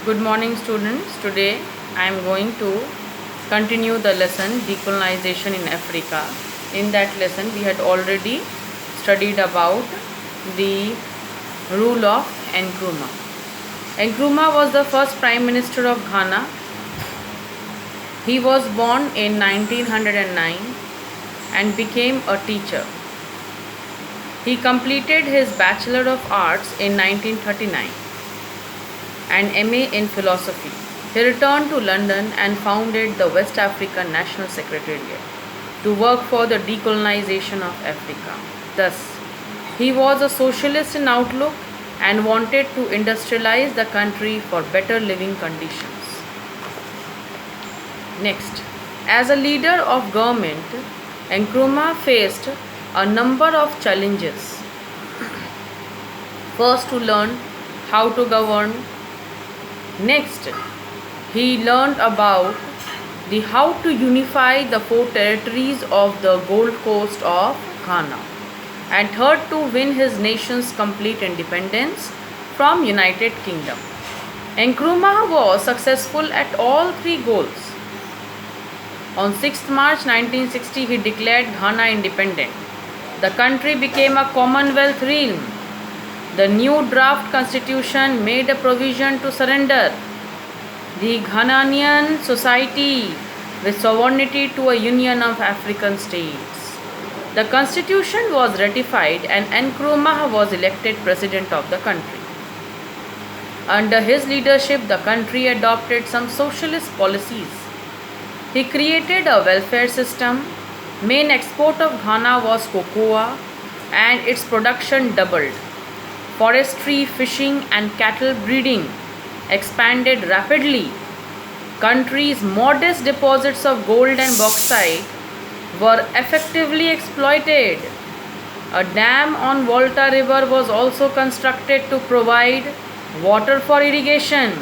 Good morning, students. Today I am going to continue the lesson Decolonization in Africa. In that lesson, we had already studied about the rule of Nkrumah. Nkrumah was the first Prime Minister of Ghana. He was born in 1909 and became a teacher. He completed his Bachelor of Arts in 1939 and MA in Philosophy. He returned to London and founded the West African National Secretariat to work for the decolonization of Africa. Thus, he was a socialist in outlook and wanted to industrialize the country for better living conditions. Next, as a leader of government, Nkrumah faced a number of challenges. First, to learn how to govern. Next, he learned about how to unify the four territories of the Gold Coast of Ghana. And third, to win his nation's complete independence from United Kingdom. Nkrumah was successful at all three goals. On 6th March 1960, he declared Ghana independent. The country became a Commonwealth realm. The new draft constitution made a provision to surrender the Ghanaian society with sovereignty to a union of African states. The constitution was ratified and Nkrumah was elected president of the country. Under his leadership, the country adopted some socialist policies. He created a welfare system. Main export of Ghana was cocoa and its production doubled. Forestry, fishing and cattle breeding expanded rapidly. Country's modest deposits of gold and bauxite were effectively exploited. A dam on Volta River was also constructed to provide water for irrigation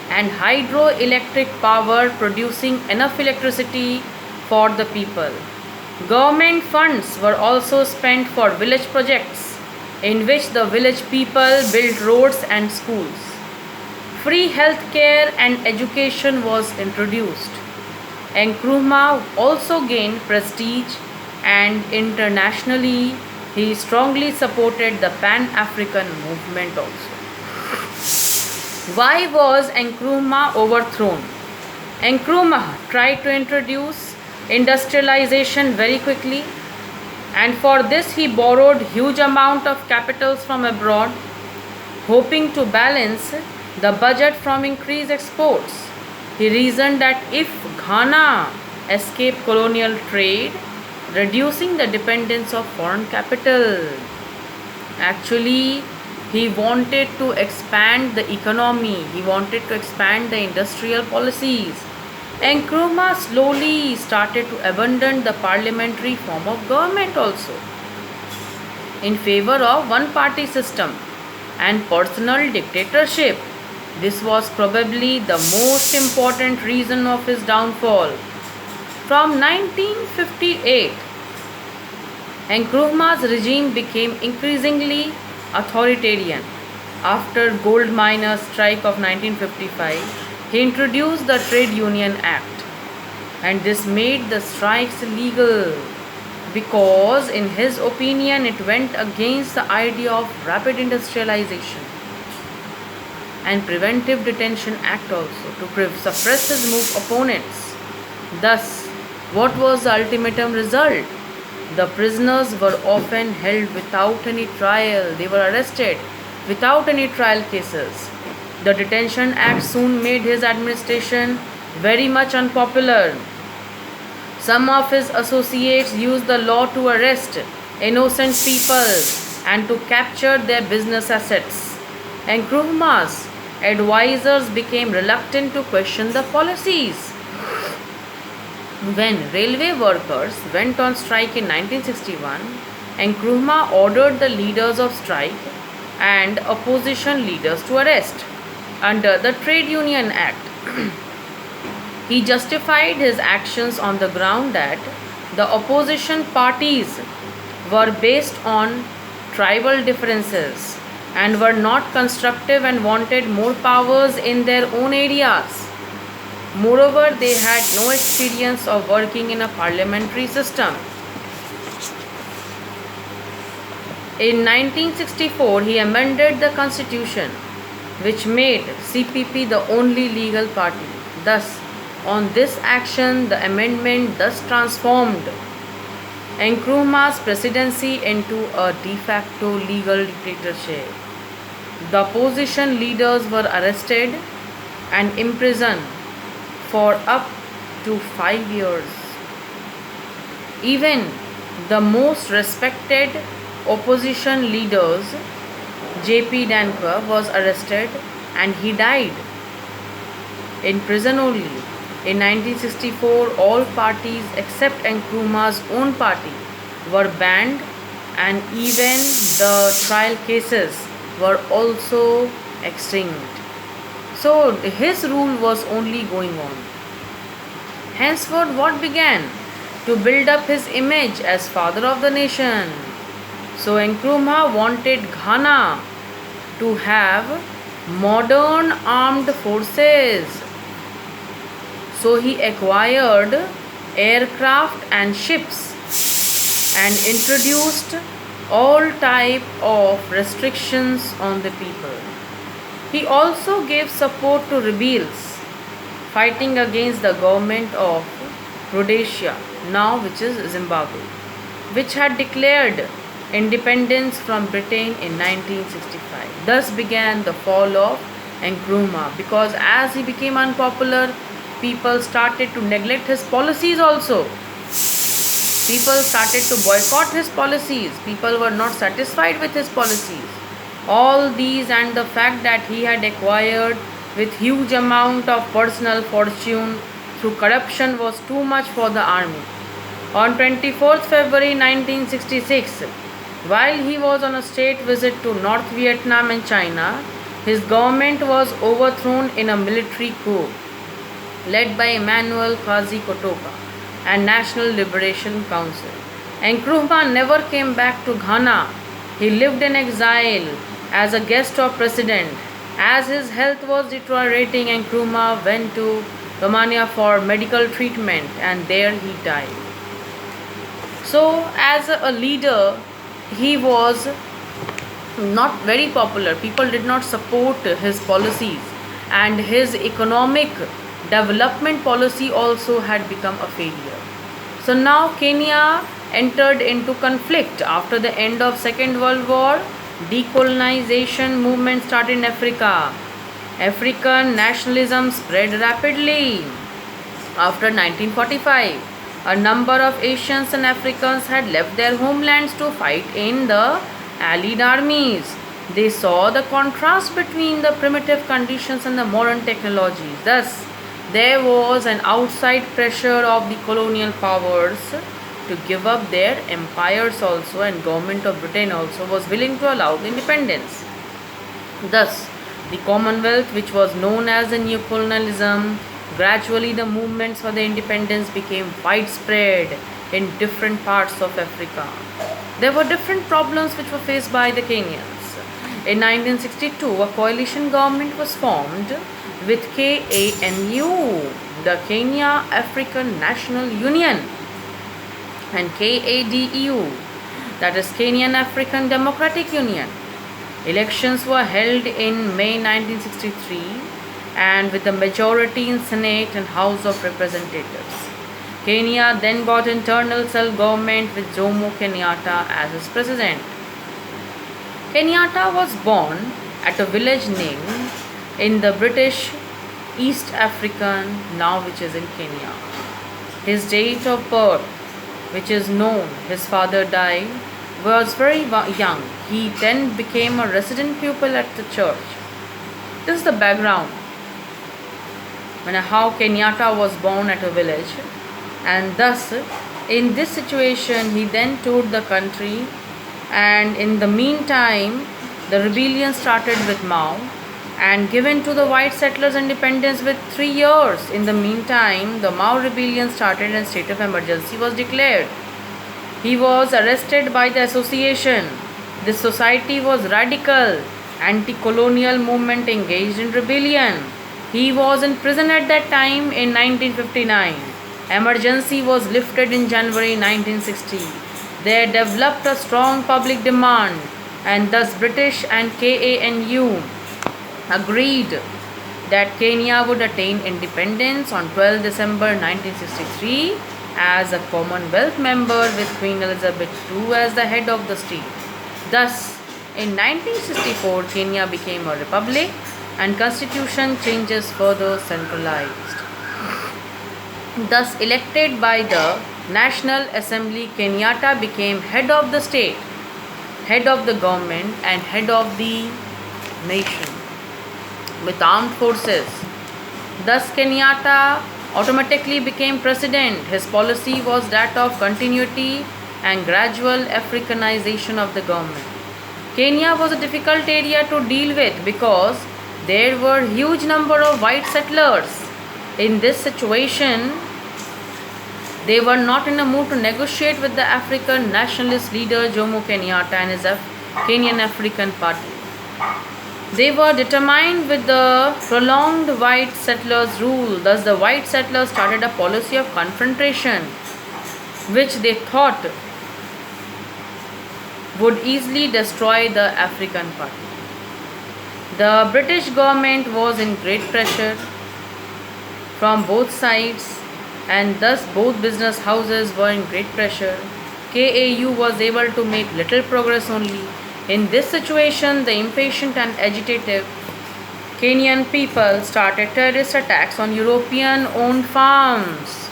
and hydroelectric power, producing enough electricity for the people. Government funds were also spent for village projects in which the village people built roads and schools. Free health care and education was introduced. Nkrumah also gained prestige and internationally he strongly supported the Pan-African movement also. Why was Nkrumah overthrown? Nkrumah tried to introduce industrialization very quickly, and for this he borrowed huge amount of capitals from abroad, hoping to balance the budget from increased exports. He reasoned that if Ghana escaped colonial trade, reducing the dependence of foreign capital. Actually, he wanted to expand the economy, he wanted to expand the industrial policies. Nkrumah slowly started to abandon the parliamentary form of government also in favor of one-party system and personal dictatorship. This was probably the most important reason of his downfall. From 1958, Nkrumah's regime became increasingly authoritarian. After gold miners' strike of 1955, he introduced the Trade Union Act, and this made the strikes illegal because in his opinion it went against the idea of rapid industrialization. And Preventive Detention Act also to suppress his opponents. Thus, what was the ultimatum result? The prisoners were often held without any trial. They were arrested without any trial cases. The Detention Act soon made his administration very much unpopular. Some of his associates used the law to arrest innocent people and to capture their business assets. Nkrumah's advisors became reluctant to question the policies. When railway workers went on strike in 1961, Nkrumah ordered the leaders of strike and opposition leaders to arrest under the Trade Union Act. He justified his actions on the ground that the opposition parties were based on tribal differences and were not constructive and wanted more powers in their own areas. Moreover, they had no experience of working in a parliamentary system. In 1964, he amended the constitution, which made CPP the only legal party. Thus, on this action, the amendment thus transformed Nkrumah's presidency into a de facto legal dictatorship. The opposition leaders were arrested and imprisoned for up to 5 years. Even the most respected opposition leaders, J.P. Danker, was arrested and he died in prison only. In 1964, all parties except Nkrumah's own party were banned, and even the trial cases were also extinct. So his rule was only going on. Henceforth, what began? To build up his image as father of the nation. So Nkrumah wanted Ghana to have modern armed forces. So he acquired aircraft and ships and introduced all type of restrictions on the people. He also gave support to rebels fighting against the government of Rhodesia, now which is Zimbabwe, which had declared independence from Britain in 1965. Thus began the fall of Nkrumah, because as he became unpopular, people started to neglect his policies also. People started to boycott his policies. People were not satisfied with his policies. All these and the fact that he had acquired with huge amount of personal fortune through corruption was too much for the army. On 24th February 1966, while he was on a state visit to North Vietnam and China, his government was overthrown in a military coup led by Emmanuel Kazi Kotoka and National Liberation Council. Nkrumah never came back to Ghana. He lived in exile as a guest of president. As his health was deteriorating, Nkrumah went to Romania for medical treatment and there he died. So as a leader, he was not very popular. People did not support his policies, and his economic development policy also had become a failure. So now Kenya entered into conflict after the end of Second World War. Decolonization movement started in Africa. African nationalism spread rapidly. After 1945, a number of Asians and Africans had left their homelands to fight in the Allied armies. They saw the contrast between the primitive conditions and the modern technologies. Thus, there was an outside pressure of the colonial powers to give up their empires also, and government of Britain also was willing to allow the independence. Thus, the Commonwealth, which was known as the new colonialism, gradually the movements for the independence became widespread in different parts of Africa. There were different problems which were faced by the Kenyans. In 1962, a coalition government was formed with KANU, the Kenya African National Union, and KADEU, that is Kenyan African Democratic Union. Elections were held in May 1963 and with the majority in Senate and House of Representatives. Kenya then got internal self-government with Jomo Kenyatta as its president. Kenyatta was born at a village named in the British East African, now which is in Kenya. His date of birth, which is known, his father died, was very young. He then became a resident pupil at the church. This is the background when how Kenyatta was born at a village, and thus in this situation he then toured the country, and in the meantime the rebellion started with Mao and given to the white settlers independence with 3 years. In the meantime, the Mao rebellion started and state of emergency was declared. He was arrested by the association. This society was radical Anti-colonial movement engaged in rebellion. He was in prison at that time in 1959. Emergency was lifted in January 1960. There developed a strong public demand, and thus British and KANU agreed that Kenya would attain independence on 12 December 1963 as a Commonwealth member with Queen Elizabeth II as the head of the state. Thus, in 1964, Kenya became a republic and constitution changes further centralized. Thus, elected by the National Assembly, Kenyatta became head of the state, head of the government, and head of the nation with armed forces. Thus, Kenyatta automatically became president. His policy was that of continuity and gradual Africanization of the government. Kenya was a difficult area to deal with because there were huge number of white settlers. In this situation, they were not in a mood to negotiate with the African nationalist leader Jomo Kenyatta and his Kenyan African Party. They were determined with the prolonged white settlers' rule. Thus, the white settlers started a policy of confrontation, which they thought would easily destroy the African Party. The British government was in great pressure from both sides, and thus both business houses were in great pressure. KAU was able to make little progress only. In this situation, the impatient and agitated Kenyan people started terrorist attacks on European-owned farms.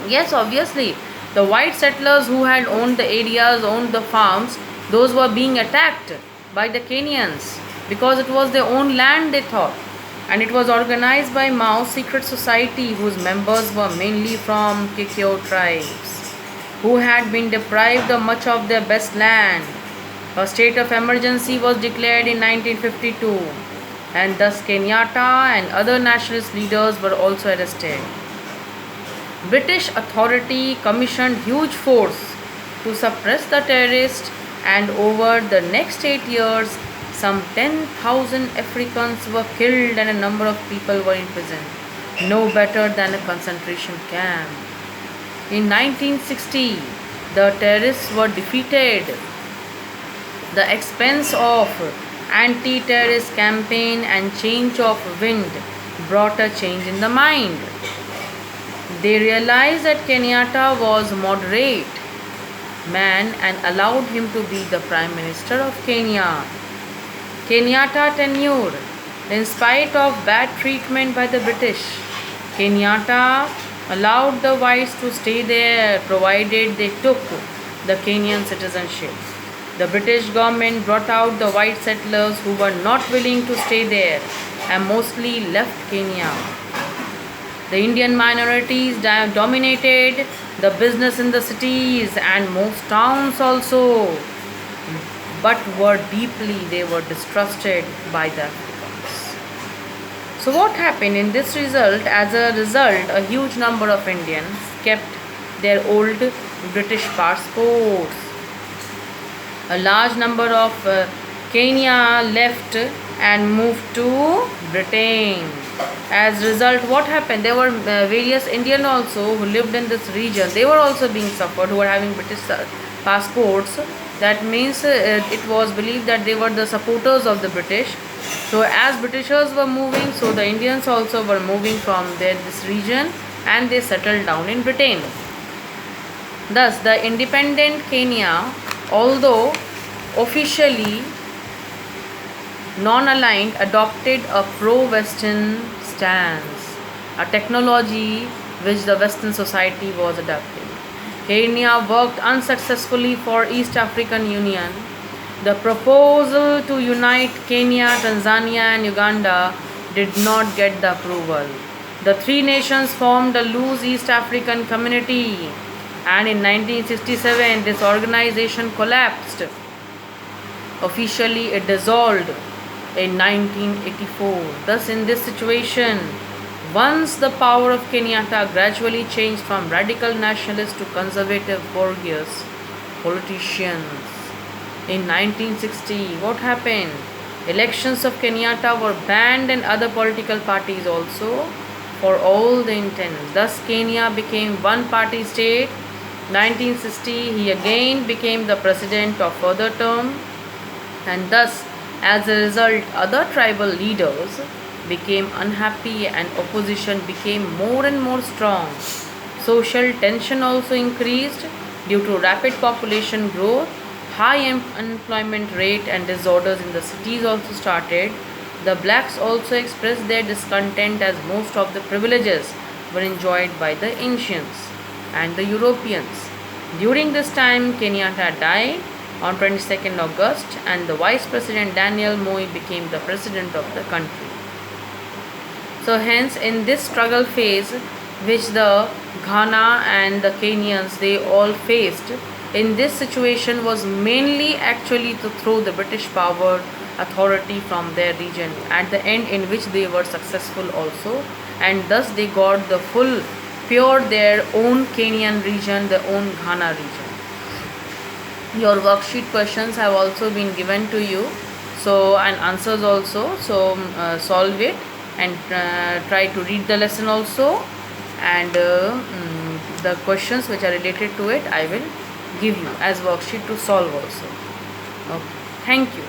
Yes, obviously, the white settlers who had owned the areas, owned the farms, those were being attacked by the Kenyans because it was their own land, they thought. And it was organized by Mao's secret society, whose members were mainly from Kikuyu tribes, who had been deprived of much of their best land. A state of emergency was declared in 1952, and thus Kenyatta and other nationalist leaders were also arrested. British authority commissioned huge force to suppress the terrorists, and over the next 8 years, some 10,000 Africans were killed and a number of people were in prison, no better than a concentration camp. In 1960, the terrorists were defeated. The expense of anti-terrorist campaign and change of wind brought a change in the mind. They realized that Kenyatta was moderate man and allowed him to be the Prime Minister of Kenya. Kenyatta tenured in spite of bad treatment by the British. Kenyatta allowed the whites to stay there provided they took the Kenyan citizenship. The British government brought out the white settlers who were not willing to stay there and mostly left Kenya. The Indian minorities dominated the business in the cities and most towns also, but they were distrusted by the Africans. So what happened in this result? As a result, a huge number of Indians kept their old British passports. A large number of Kenya left and moved to Britain. As a result, what happened? There were various Indians also who lived in this region. They were also being suffered, who were having British passports. That means it was believed that they were the supporters of the British. So as Britishers were moving, so the Indians also were moving from this region and they settled down in Britain. Thus, the independent Kenya, although officially non-aligned, adopted a pro-Western stance, a technology which the Western society was adopting. Kenya worked unsuccessfully for East African Union. The proposal to unite Kenya, Tanzania and Uganda did not get the approval. The three nations formed a loose East African community, and in 1967 this organization collapsed. Officially it dissolved in 1984. Thus, in this situation, once the power of Kenyatta gradually changed from radical nationalists to conservative bourgeois politicians. In 1960, what happened? Elections of Kenyatta were banned and other political parties also for all the intents. Thus, Kenya became one party state. 1960, he again became the president of further term, and thus, as a result, other tribal leaders became unhappy and opposition became more and more strong. Social tension also increased due to rapid population growth, high unemployment rate, and disorders in the cities also started. The blacks also expressed their discontent as most of the privileges were enjoyed by the ancients and the Europeans. During this time, Kenyatta died on 22nd August, and the Vice President Daniel Moi became the president of the country. So hence, in this struggle phase which the Ghana and the Kenyans they all faced, in this situation was mainly actually to throw the British power authority from their region, at the end in which they were successful also, and thus they got the full pure their own Kenyan region, their own Ghana region. Your worksheet questions have also been given to you, so and answers also, so solve it and try to read the lesson also, and the questions which are related to it I will give you as worksheet to solve also. Okay, thank you.